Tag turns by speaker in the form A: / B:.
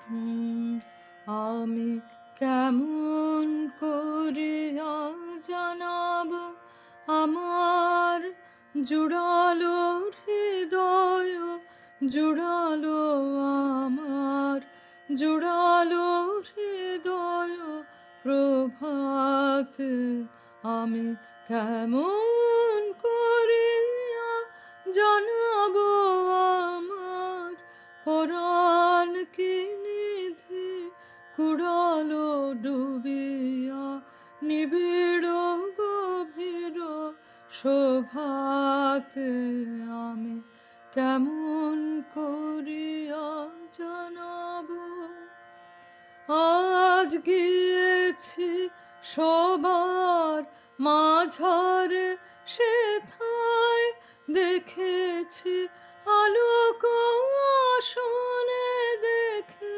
A: আমি কেমন করিয়া জানাব আমার জুড়ালো হৃদয়, জুড়ালো আমার জুড়ালো হৃদয় প্রভাতে। আমি কেমন করিয়া জানাবো আমার পরাণ কি নিধি কুড়ালো ডুবিয়া নিবিড় গভীর শোভাতে। আমি কেমন করিয়া জানাবো আজ গিয়েছি সবার মাঝারে সেথায় দেখেছি